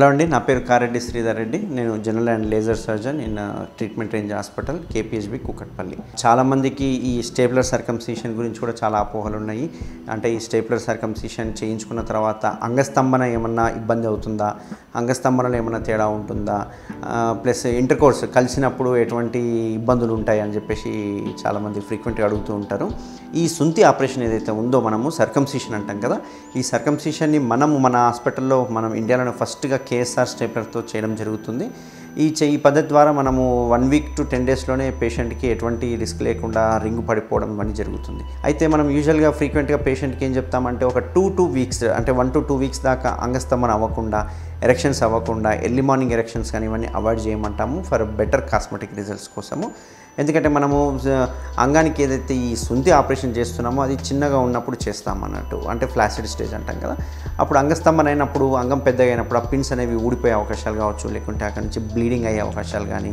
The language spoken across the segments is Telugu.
హలో అండి, నా పేరు కారెడ్డి శ్రీధర్ రెడ్డి. నేను general and laser surgeon in treatment range hospital KPHB Kukatpally. చాలామందికి ఈ స్టేప్లర్ సర్కంసిషన్ గురించి కూడా చాలా అపోహలు ఉన్నాయి. అంటే ఈ స్టేప్లర్ సర్కంసిషన్ చేయించుకున్న తర్వాత అంగస్తంభన ఏమన్నా ఇబ్బంది అవుతుందా, అంగస్తంభనలో ఏమన్నా తేడా ఉంటుందా, ప్లస్ ఇంటర్కోర్స్ కలిసినప్పుడు ఎటువంటి ఇబ్బందులు ఉంటాయి అని చెప్పేసి చాలామంది ఫ్రీక్వెంట్గా అడుగుతూ ఉంటారు. ఈ సుంతి ఆపరేషన్ ఏదైతే ఉందో మనము సర్కంసిషన్ అంటాం కదా, ఈ సర్కంసిషన్ని మన హాస్పిటల్లో మనం ఇండియాలోనే ఫస్ట్గా కేఎస్ఆర్ స్టేప్లర్తో చేయడం జరుగుతుంది. ఈ పద్ధతి ద్వారా మనము 1 వీక్ to 10 డేస్లోనే పేషెంట్కి ఎటువంటి రిస్క్ లేకుండా రింగు పడిపోవడం అని జరుగుతుంది. అయితే మనం యూజువల్గా ఫ్రీక్వెంట్గా పేషెంట్కి ఏం చెప్తామంటే ఒక 2 వీక్స్ అంటే 1 to 2 వీక్స్ దాకా అంగస్తంభన అవ్వకుండా, ఎరెక్షన్స్ అవ్వకుండా, ఎర్లీ మార్నింగ్ ఎరెక్షన్స్ కానీ ఇవన్నీ అవాయిడ్ చేయమంటాము ఫర్ బెటర్ కాస్మెటిక్ రిజల్ట్స్ కోసము. ఎందుకంటే మనము అంగానికి ఏదైతే ఈ సుంతి ఆపరేషన్ చేస్తున్నామో అది చిన్నగా ఉన్నప్పుడు చేస్తామన్నట్టు, అంటే ఫ్లాసిడ్ స్టేజ్ అంటాం కదా. అప్పుడు అంగస్తంభన అయినప్పుడు, అంగం పెద్దగా అయినప్పుడు ఆ పిన్స్ అనేవి ఊడిపోయే అవకాశాలు కావచ్చు, లేకుంటే అక్కడి నుంచి బ్లీడింగ్ అయ్యే అవకాశాలు కానీ,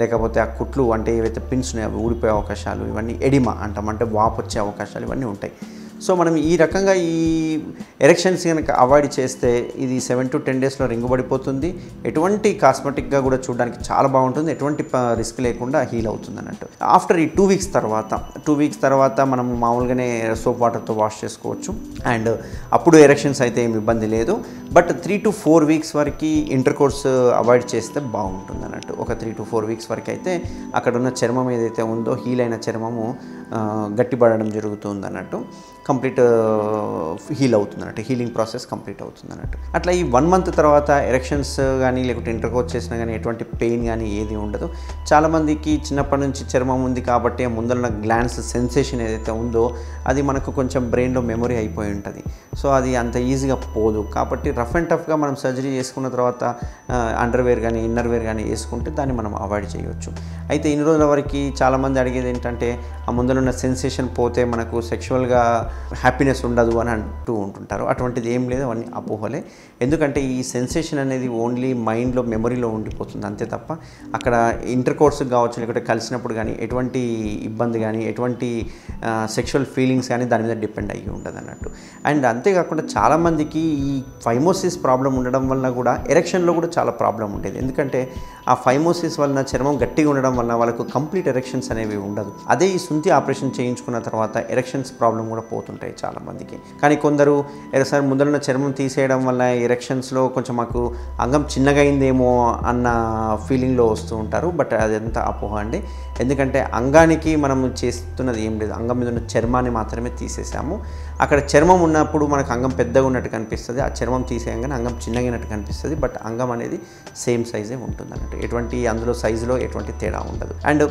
లేకపోతే ఆ కుట్లు అంటే ఏవైతే పిన్స్ ఉన్నాయో అవి ఊడిపోయే అవకాశాలు, ఇవన్నీ ఎడిమా అంటాం, అంటే వాపు వచ్చే అవకాశాలు ఇవన్నీ ఉంటాయి. సో మనం ఈ రకంగా ఈ ఎరెక్షన్స్ కనుక అవాయిడ్ చేస్తే ఇది 7 to 10 డేస్లో రింగు పడిపోతుంది. ఎటువంటి కాస్మెటిక్గా కూడా చూడడానికి చాలా బాగుంటుంది, ఎటువంటి రిస్క్ లేకుండా హీల్ అవుతుంది అన్నట్టు. ఆఫ్టర్ ఈ 2 వీక్స్ తర్వాత మనం మామూలుగానే సోప్ వాటర్తో వాష్ చేసుకోవచ్చు. అండ్ అప్పుడు ఎరెక్షన్స్ అయితే ఏమి ఇబ్బంది లేదు. బట్ 3 to 4 వీక్స్ వరకు ఇంటర్కోర్స్ అవాయిడ్ చేస్తే బాగుంటుంది అన్నట్టు. ఒక 3 to 4 వీక్స్ వరకు అయితే అక్కడ ఉన్న చర్మం ఏదైతే ఉందో, హీల్ అయిన చర్మము గట్టిపడడం జరుగుతుంది అన్నట్టు, కంప్లీట్ హీల్ అవుతుంది అన్నట్టు, హీలింగ్ ప్రాసెస్ కంప్లీట్ అవుతుంది అన్నట్టు. అట్లా ఈ 1 మంత్ తర్వాత ఎరెక్షన్స్ కానీ లేకుంటే ఇంటర్కోర్స్ చేసినా కానీ ఎటువంటి పెయిన్ కానీ ఏది ఉండదు. చాలామందికి చిన్నప్పటి నుంచి చర్మం ఉంది కాబట్టి ముందర గ్లాన్స్ సెన్సేషన్ ఏదైతే ఉందో అది మనకు కొంచెం బ్రెయిన్లో మెమొరీ అయిపోయి ఉంటుంది. సో అది అంత ఈజీగా పోదు. కాబట్టి రఫ్ అండ్ టఫ్గా మనం సర్జరీ చేసుకున్న తర్వాత అండర్వేర్ కానీ ఇన్నర్వేర్ కానీ వేసుకుంటే దాన్ని మనం అవాయిడ్ చేయవచ్చు. అయితే ఇన్ని రోజుల వరకు చాలామంది అడిగేది ఏంటంటే ఆ ముందరున్న సెన్సేషన్ పోతే మనకు సెక్షువల్గా హ్యాపీనెస్ ఉండదు అని అంటూ ఉంటుంటారు. అటువంటిది ఏం లేదు, అవన్నీ అపోహలే. ఎందుకంటే ఈ సెన్సేషన్ అనేది ఓన్లీ మైండ్లో మెమొరీలో ఉండిపోతుంది అంతే తప్ప అక్కడ ఇంటర్కోర్స్కి కావచ్చు, లేకపోతే కలిసినప్పుడు కానీ ఎటువంటి ఇబ్బంది కానీ ఎటువంటి సెక్షువల్ ఫీలింగ్స్ కానీ దాని మీద డిపెండ్ అయ్యి ఉండదు అన్నట్టు. అండ్ అంతేకాకుండా చాలామందికి ఈ ఫైమోసిస్ ప్రాబ్లం ఉండడం వల్ల కూడా ఎరెక్షన్లో కూడా చాలా ప్రాబ్లం ఉండేది. ఎందుకంటే ఆ ఫైమోసిస్ వలన చర్మం గట్టిగా ఉండడం వలన వాళ్ళకు కంప్లీట్ ఎరెక్షన్స్ అనేవి ఉండదు. అదే ఈ సుంతి ఆపరేషన్ చేయించుకున్న తర్వాత ఎరెక్షన్స్ ప్రాబ్లం కూడా పోతుంటాయి చాలామందికి. కానీ కొందరు సార్ ముందరున్న చర్మం తీసేయడం వల్ల ఎరెక్షన్స్లో కొంచెం మాకు అంగం చిన్నగా అయిందేమో అన్న ఫీలింగ్లో వస్తూ ఉంటారు. బట్ అదంతా అపోహ అండి. ఎందుకంటే అంగానికి మనం చేస్తున్నది ఏం లేదు, అంగం మీద ఉన్న చర్మాన్ని మాత్రమే తీసేసాము. అక్కడ చర్మం ఉన్నప్పుడు మనకు అంగం పెద్దగా ఉన్నట్టు కనిపిస్తుంది, ఆ చర్మం తీసేయంగానే అంగం చిన్నగినట్టు కనిపిస్తుంది. బట్ అంగం అనేది సేమ్ సైజే ఉంటుంది అన్నట్టు, ఎటువంటి అందులో సైజులో ఎటువంటి తేడా ఉండదు. అండ్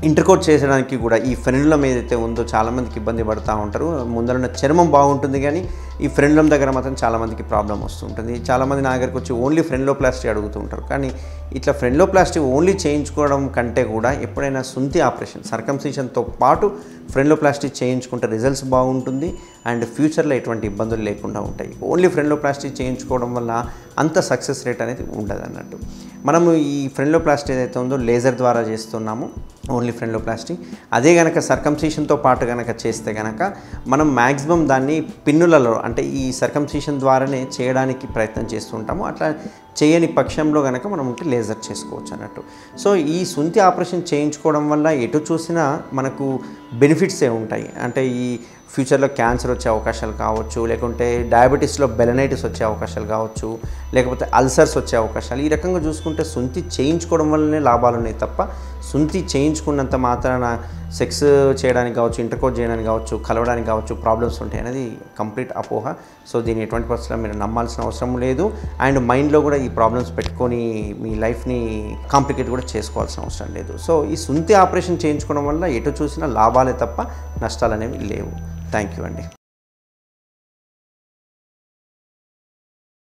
ఇంటర్కోర్స్ చేసడానికి కూడా ఈ ఫ్రెండ్లం ఏదైతే ఉందో చాలామందికి ఇబ్బంది పడుతూ ఉంటారు. ముందరున్న చర్మం బాగుంటుంది కానీ ఈ ఫ్రెండ్లం దగ్గర మాత్రం చాలామందికి ప్రాబ్లం వస్తుంటుంది. చాలామంది నా దగ్గరికి వచ్చి ఓన్లీ ఫ్రెండ్లోప్లాస్టీ అడుగుతూ ఉంటారు. కానీ ఇట్లా ఫ్రెండ్లోప్లాస్టీ ఓన్లీ చేయించుకోవడం కంటే కూడా ఎప్పుడైనా సుంతి ఆపరేషన్ సర్కంసిషన్తో పాటు ఫ్రెండ్లోప్లాస్టీ చేయించుకుంటే రిజల్ట్స్ బాగుంటుంది అండ్ ఫ్యూచర్లో ఎటువంటి ఇబ్బందులు లేకుండా ఉంటాయి. ఓన్లీ ఫ్రెండ్లోప్లాస్టీ చేయించుకోవడం వల్ల అంత సక్సెస్ రేట్ అనేది ఉండదు అన్నట్టు. మనము ఈ ఫ్రెండ్లోప్లాస్టీ ఏదైతే ఉందో లేజర్ ద్వారా చేస్తున్నాము, ఓన్లీ ఫ్రెండ్లోప్లాస్టీ. అదే కనుక సర్కంసిషన్తో పాటు కనుక చేస్తే కనుక మనం మ్యాక్సిమం దాన్ని పిన్నులలో అంటే ఈ సర్కంసిషన్ ద్వారానే చేయడానికి ప్రయత్నం చేస్తుంటాము. అట్లా చేయని పక్షంలో కనుక మనం ఉంటే లేజర్ చేసుకోవచ్చు అన్నట్టు. సో ఈ సుంతి ఆపరేషన్ చేయించుకోవడం వల్ల ఎటు చూసినా మనకు బెనిఫిట్సే ఉంటాయి. అంటే ఈ ఫ్యూచర్లో క్యాన్సర్ వచ్చే అవకాశాలు కావచ్చు, లేకుంటే డయాబెటీస్లో బెలనైటిస్ వచ్చే అవకాశాలు కావచ్చు, లేకపోతే అల్సర్స్ వచ్చే అవకాశాలు. ఈ రకంగా చూసుకుంటే సుంతి చేయించుకోవడం వల్లనే లాభాలు ఉన్నాయి తప్ప సుంతి చేయించుకున్నంత మాత్రాన సెక్స్ చేయడానికి కావచ్చు, ఇంటర్కోర్స్ చేయడానికి కావచ్చు, కలవడానికి కావచ్చు ప్రాబ్లమ్స్ ఉంటాయి అనేది కంప్లీట్ అపోహ. సో దీన్ని ఎటువంటి పరిస్థితుల్లో మీరు నమ్మాల్సిన అవసరం లేదు. అండ్ మైండ్లో కూడా ఈ ప్రాబ్లమ్స్ పెట్టుకొని మీ లైఫ్ని కాంప్లికేట్ కూడా చేసుకోవాల్సిన అవసరం లేదు. సో ఈ సుంతి ఆపరేషన్ చేయించుకోవడం వల్ల ఎటు చూసినా లాభాలే తప్ప నష్టాలు అనేవి లేవు. థ్యాంక్ యూ అండి.